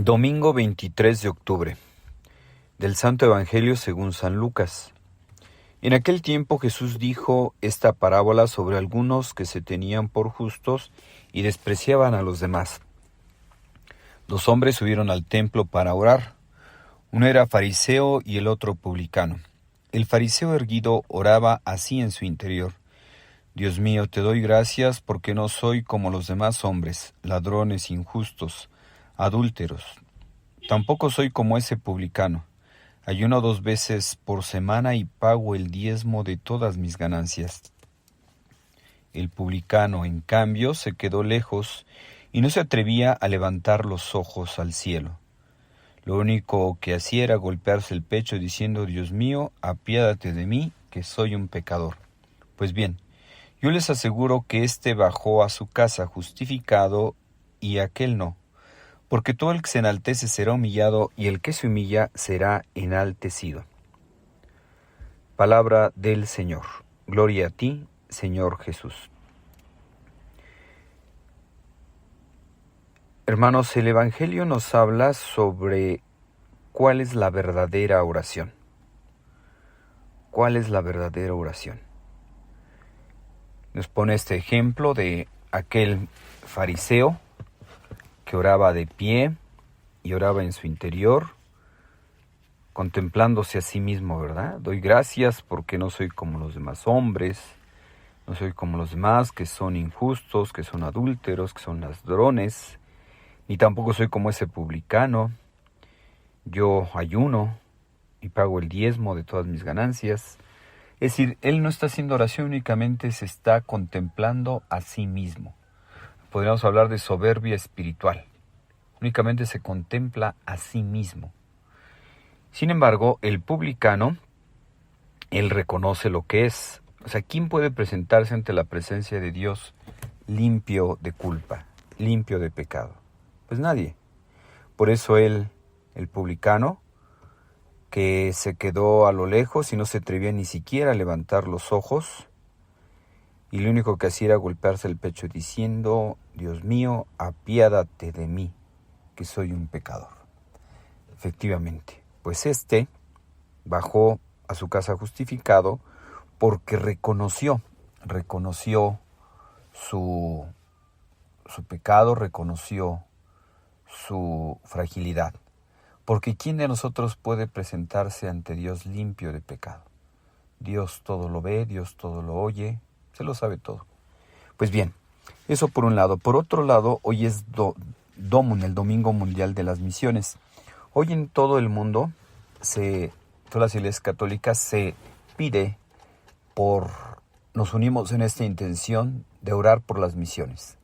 Domingo 23 de octubre del Santo Evangelio según San Lucas. En aquel tiempo Jesús dijo esta parábola sobre algunos que se tenían por justos y despreciaban a los demás. Dos hombres subieron al templo para orar. Uno era fariseo y el otro publicano. El fariseo erguido oraba así en su interior: Dios mío, te doy gracias porque no soy como los demás hombres, ladrones, injustos, adúlteros. Tampoco soy como ese publicano. Ayuno 2 veces por semana y pago el diezmo de todas mis ganancias. El publicano, en cambio, se quedó lejos y no se atrevía a levantar los ojos al cielo. Lo único que hacía era golpearse el pecho diciendo: Dios mío, apiádate de mí, que soy un pecador. Pues bien, yo les aseguro que éste bajó a su casa justificado y aquel no. Porque todo el que se enaltece será humillado, y el que se humilla será enaltecido. Palabra del Señor. Gloria a ti, Señor Jesús. Hermanos, el Evangelio nos habla sobre cuál es la verdadera oración. ¿Cuál es la verdadera oración? Nos pone este ejemplo de aquel fariseo que oraba de pie y oraba en su interior, contemplándose a sí mismo, ¿verdad? Doy gracias porque no soy como los demás hombres, no soy como los demás que son injustos, que son adúlteros, que son ladrones, ni tampoco soy como ese publicano. Yo ayuno y pago el diezmo de todas mis ganancias. Es decir, él no está haciendo oración, únicamente se está contemplando a sí mismo. Podríamos hablar de soberbia espiritual. Únicamente se contempla a sí mismo. Sin embargo, el publicano, él reconoce lo que es. O sea, ¿quién puede presentarse ante la presencia de Dios limpio de culpa, limpio de pecado? Pues nadie. Por eso él, el publicano, que se quedó a lo lejos y no se atrevía ni siquiera a levantar los ojos, y lo único que hacía era golpearse el pecho diciendo: Dios mío, apiádate de mí, que soy un pecador. Efectivamente, pues este bajó a su casa justificado porque reconoció su pecado, reconoció su fragilidad. Porque ¿quién de nosotros puede presentarse ante Dios limpio de pecado? Dios todo lo ve, Dios todo lo oye, se lo sabe todo. Pues bien, eso por un lado. Por otro lado, hoy es DOMUN, el Domingo Mundial de las Misiones. Hoy en todo el mundo, todas las iglesias católicas se pide nos unimos en esta intención de orar por las misiones.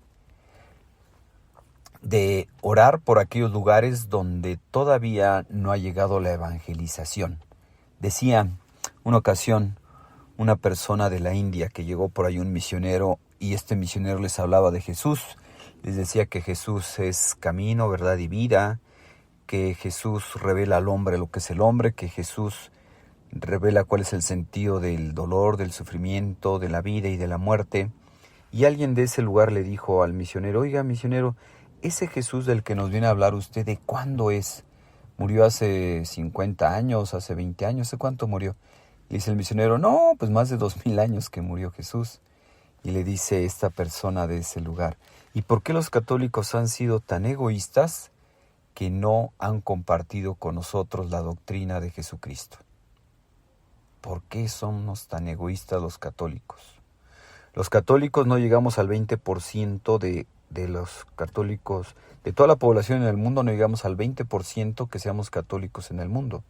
De orar por aquellos lugares donde todavía no ha llegado la evangelización. Decía una ocasión una persona de la India que llegó por ahí, un misionero, y este misionero les hablaba de Jesús. Les decía que Jesús es camino, verdad y vida, que Jesús revela al hombre lo que es el hombre, que Jesús revela cuál es el sentido del dolor, del sufrimiento, de la vida y de la muerte. Y alguien de ese lugar le dijo al misionero: oiga, misionero, ese Jesús del que nos viene a hablar usted, ¿de cuándo es? ¿Murió hace 50 años, hace 20 años? ¿Hace cuánto murió? Y dice el misionero: no, pues más de 2000 años que murió Jesús. Y le dice esta persona de ese lugar: ¿y por qué los católicos han sido tan egoístas que no han compartido con nosotros la doctrina de Jesucristo? ¿Por qué somos tan egoístas los católicos? Los católicos no llegamos al 20% de los católicos, de toda la población en el mundo, no llegamos al 20% que seamos católicos en el mundo.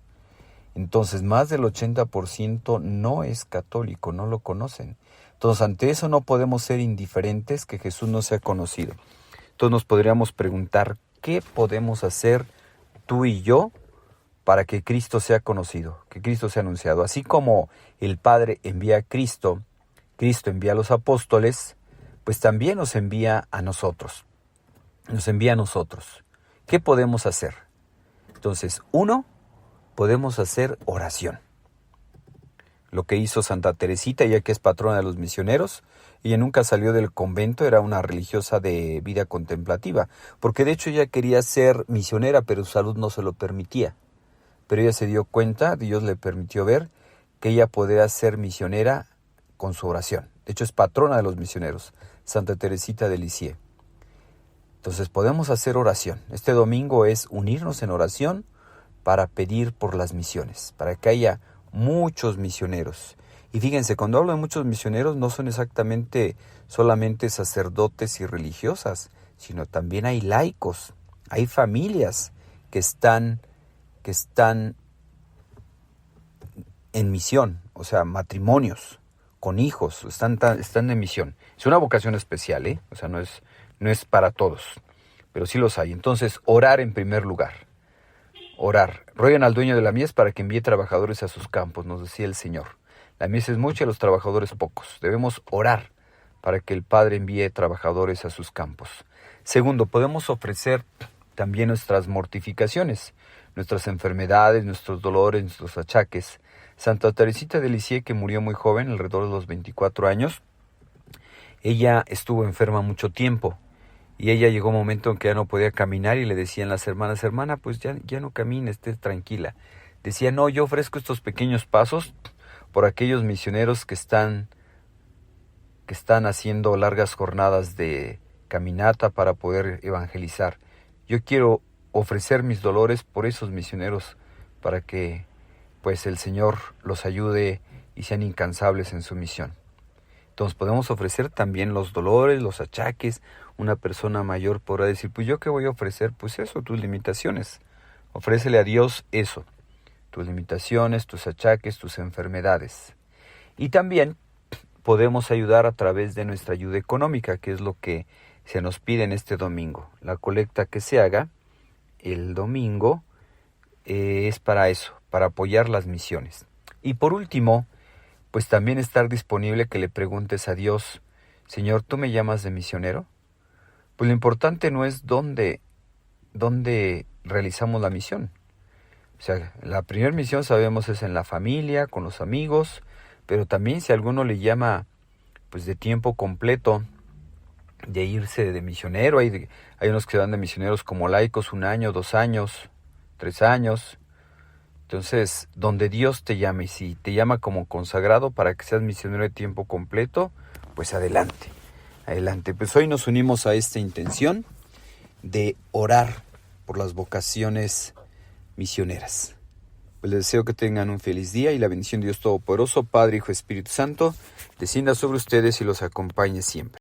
Entonces, más del 80% no es católico, no lo conocen. Entonces, ante eso no podemos ser indiferentes que Jesús no sea conocido. Entonces nos podríamos preguntar: ¿qué podemos hacer tú y yo para que Cristo sea conocido, que Cristo sea anunciado? Así como el Padre envía a Cristo, Cristo envía a los apóstoles, pues también nos envía a nosotros. Nos envía a nosotros. ¿Qué podemos hacer? Entonces, podemos hacer oración. lo que hizo Santa Teresita, ya que es patrona de los misioneros. Ella nunca salió del convento, era una religiosa de vida contemplativa, porque de hecho ella quería ser misionera, pero su salud no se lo permitía. Pero ella se dio cuenta, Dios le permitió ver que ella podía ser misionera con su oración. De hecho es patrona de los misioneros, Santa Teresita de Lisieux. Entonces podemos hacer oración. Este domingo es unirnos en oración para pedir por las misiones, para que haya muchos misioneros. Y fíjense, cuando hablo de muchos misioneros no son exactamente solamente sacerdotes y religiosas, sino también hay laicos, hay familias que están en misión, o sea, matrimonios con hijos, están en misión. Es una vocación especial, o sea, no es para todos, pero sí los hay. Entonces, orar en primer lugar. Orar. Rueguen al dueño de la mies para que envíe trabajadores a sus campos, nos decía el Señor. La mies es mucha y los trabajadores pocos. Debemos orar para que el Padre envíe trabajadores a sus campos. Segundo, podemos ofrecer también nuestras mortificaciones, nuestras enfermedades, nuestros dolores, nuestros achaques. Santa Teresita de Lisieux, que murió muy joven, alrededor de los 24 años, ella estuvo enferma mucho tiempo. Y ella llegó un momento en que ya no podía caminar y le decían las hermanas, hermana, pues ya no camine, esté tranquila. Decía, no, yo ofrezco estos pequeños pasos por aquellos misioneros que están haciendo largas jornadas de caminata para poder evangelizar. Yo quiero ofrecer mis dolores por esos misioneros para que pues el Señor los ayude y sean incansables en su misión. Entonces podemos ofrecer también los dolores, los achaques. Una persona mayor podrá decir, pues yo qué voy a ofrecer, pues eso, tus limitaciones. Ofrécele a Dios eso, tus limitaciones, tus achaques, tus enfermedades. Y también podemos ayudar a través de nuestra ayuda económica, que es lo que se nos pide en este domingo. La colecta que se haga el domingo es para eso, para apoyar las misiones. Y por último, pues también estar disponible que le preguntes a Dios, Señor, ¿tú me llamas de misionero? Pues lo importante no es dónde realizamos la misión. O sea, la primera misión sabemos es en la familia, con los amigos, pero también si alguno le llama pues de tiempo completo, de irse de misionero, hay unos que se van de misioneros como laicos 1 año, 2 años, 3 años. Entonces, donde Dios te llame, y si te llama como consagrado para que seas misionero de tiempo completo, pues adelante. Pues hoy nos unimos a esta intención de orar por las vocaciones misioneras. Pues les deseo que tengan un feliz día y la bendición de Dios Todopoderoso, Padre, Hijo y Espíritu Santo, descienda sobre ustedes y los acompañe siempre.